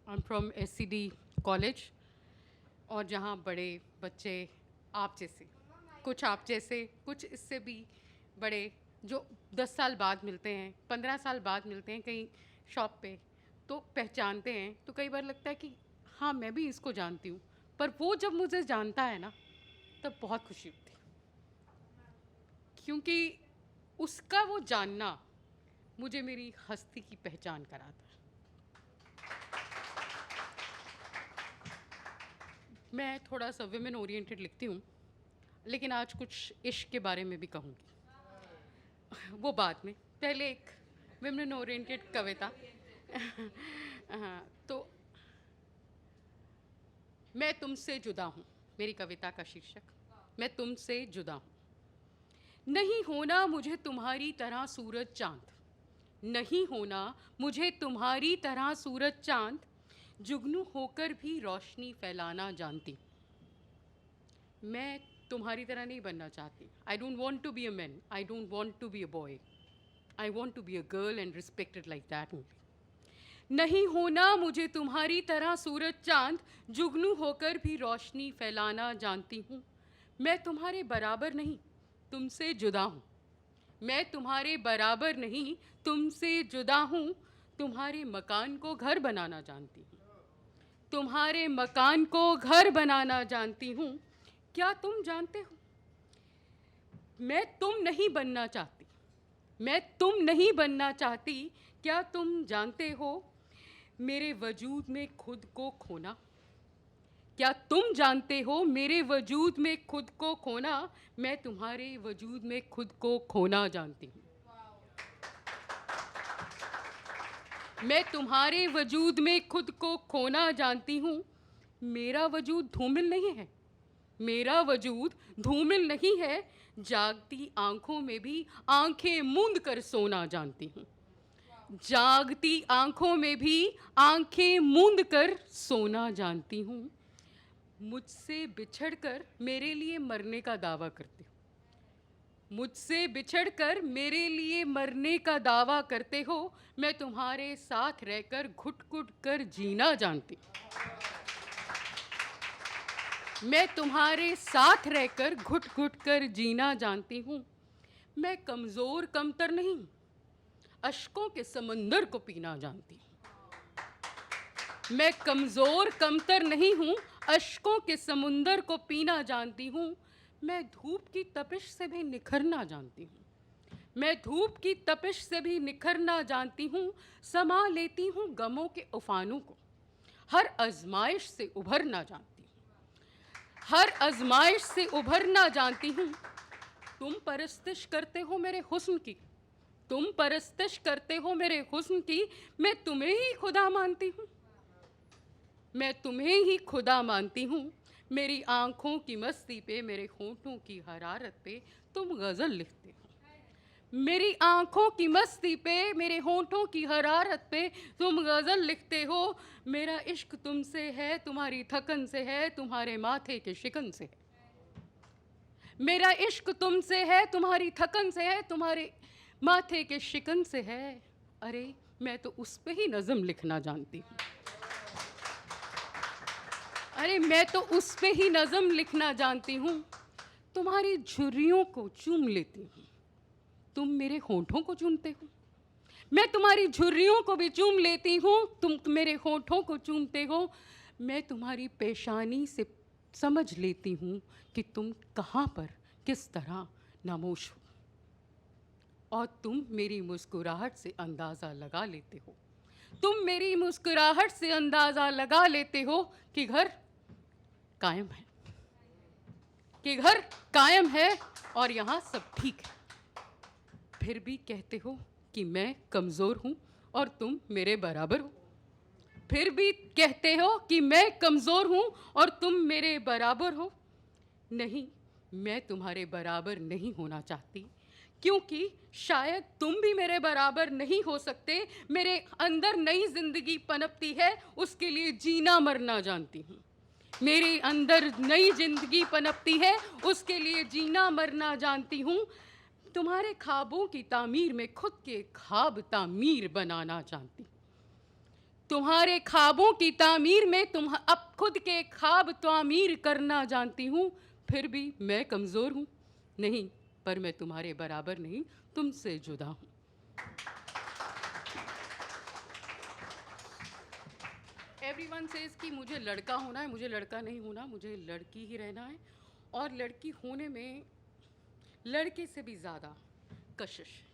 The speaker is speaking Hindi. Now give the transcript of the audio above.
I am from SCD college, और जहाँ बड़े बच्चे आप जैसे, कुछ इससे भी बड़े, जो 10 साल बाद मिलते हैं, 15 साल बाद मिलते हैं कहीं शॉप पे, तो पहचानते हैं, तो कई बार लगता है कि हाँ मैं भी इसको जानती हूँ, पर वो जब मुझे जानता है ना, तब बहुत खुशी होती है, क्योंकि उसका वो जानना मुझे मेरी हस्ती की पहचान कराता है। मैं थोड़ा सा विमेन ओरिएंटेड लिखती हूँ, लेकिन आज कुछ इश्क के बारे में भी कहूँगी, वो बाद में। पहले एक विमेन ओरिएंटेड कविता। हाँ, तो मैं तुमसे जुदा हूँ, मेरी कविता का शीर्षक, मैं तुमसे जुदा हूँ। नहीं होना मुझे तुम्हारी तरह सूरज चांद, नहीं होना मुझे तुम्हारी तरह सूरज चांद, जुगनू होकर भी रोशनी फैलाना जानती। मैं तुम्हारी तरह नहीं बनना चाहती। I don't want to be a man, I don't want to be a boy, I want to be a girl and respected like that only. नहीं होना मुझे तुम्हारी तरह सूरज चांद, जुगनू होकर भी रोशनी फैलाना जानती हूँ। मैं तुम्हारे बराबर नहीं, तुमसे जुदा हूँ। मैं तुम्हारे बराबर नहीं, तुमसे जुदा हूँ। तुम्हारे मकान को घर बनाना जानती हूँ, तुम्हारे मकान को घर बनाना जानती हूँ। क्या तुम जानते हो, मैं तुम नहीं बनना चाहती, मैं तुम नहीं बनना चाहती। क्या तुम जानते हो, मेरे वजूद में खुद को खोना। क्या तुम जानते हो, मेरे वजूद में खुद को खोना। मैं तुम्हारे वजूद में खुद को खोना जानती हूँ। मैं तुम्हारे वजूद में खुद को खोना जानती हूँ। मेरा वजूद धूमिल नहीं है, मेरा वजूद धूमिल नहीं है। जागती आंखों में भी आंखें मूंद कर सोना जानती हूँ, जागती आंखों में भी आंखें मूंद कर सोना जानती हूँ। मुझसे बिछड़कर मेरे लिए मरने का दावा करते हो, मुझसे बिछड़कर मेरे लिए मरने का दावा करते हो। मैं तुम्हारे साथ रहकर घुट घुट कर जीना जानती हूँ, मैं तुम्हारे साथ रहकर घुट घुट कर जीना जानती हूँ। मैं कमज़ोर कमतर नहीं, अश्कों के समंदर को पीना जानती हूँ। मैं कमज़ोर कमतर नहीं हूँ, अश्कों के समुंदर को पीना जानती हूँ। मैं धूप की तपिश से भी निखरना जानती हूँ, मैं धूप की तपिश से भी निखरना जानती हूँ। समा लेती हूँ गमों के उफानों को, हर आजमाइश से उभरना जानती हूँ, हर आजमाइश से उभरना जानती हूँ। तुम परस्तिश करते हो मेरे हुस्न की, तुम परस्तिश करते हो मेरे हुस्न की। मैं तुम्हें ही खुदा मानती हूँ, मैं तुम्हें ही खुदा मानती हूँ। मेरी आँखों की मस्ती पे, मेरे होठों की हरारत पे तुम गज़ल लिखते हो, मेरी आँखों की मस्ती पे, मेरे होठों की हरारत पे तुम गज़ल लिखते हो। मेरा इश्क तुमसे है, तुम्हारी थकन से है, तुम्हारे माथे के शिकन से है। मेरा इश्क तुमसे है, तुम्हारी थकन से है, तुम्हारे माथे के शिकन से है। अरे मैं तो उस पे ही नज़म लिखना जानती हूँ, अरे मैं तो उस पे ही नज़म लिखना जानती हूँ। तुम्हारी झुर्रियों को चूम लेती हूँ, तुम मेरे होठों को चूमते हो। मैं तुम्हारी झुर्रियों को भी चूम लेती हूँ, तुम मेरे होठों को चूमते हो। मैं तुम्हारी पेशानी से समझ लेती हूँ कि तुम कहाँ पर किस तरह नामोश हो, और तुम मेरी मुस्कुराहट से अंदाज़ा लगा लेते हो, तुम मेरी मुस्कुराहट से अंदाज़ा लगा लेते हो कि घर कायम है, कि घर कायम है और यहाँ सब ठीक है। फिर भी कहते हो कि मैं कमज़ोर हूँ और तुम मेरे बराबर हो, फिर भी कहते हो कि मैं कमज़ोर हूँ और तुम मेरे बराबर हो। नहीं, मैं तुम्हारे बराबर नहीं होना चाहती, क्योंकि शायद तुम भी मेरे बराबर नहीं हो सकते। मेरे अंदर नई जिंदगी पनपती है, उसके लिए जीना मरना जानती हूँ। मेरे अंदर नई जिंदगी पनपती है, उसके लिए जीना मरना जानती हूँ। तुम्हारे ख्वाबों की तामीर में खुद के ख्वाब तामीर बनाना जानती हूँ, तुम्हारे ख्वाबों की तामीर में तुम अब खुद के ख्वाब तामीर करना जानती हूँ। फिर भी मैं कमज़ोर हूँ नहीं, पर मैं तुम्हारे बराबर नहीं, तुमसे जुदा हूँ। एवरीवन सेज कि मुझे लड़का होना है, मुझे लड़का नहीं होना, मुझे लड़की ही रहना है। और लड़की होने में लड़के से भी ज़्यादा कशिश है।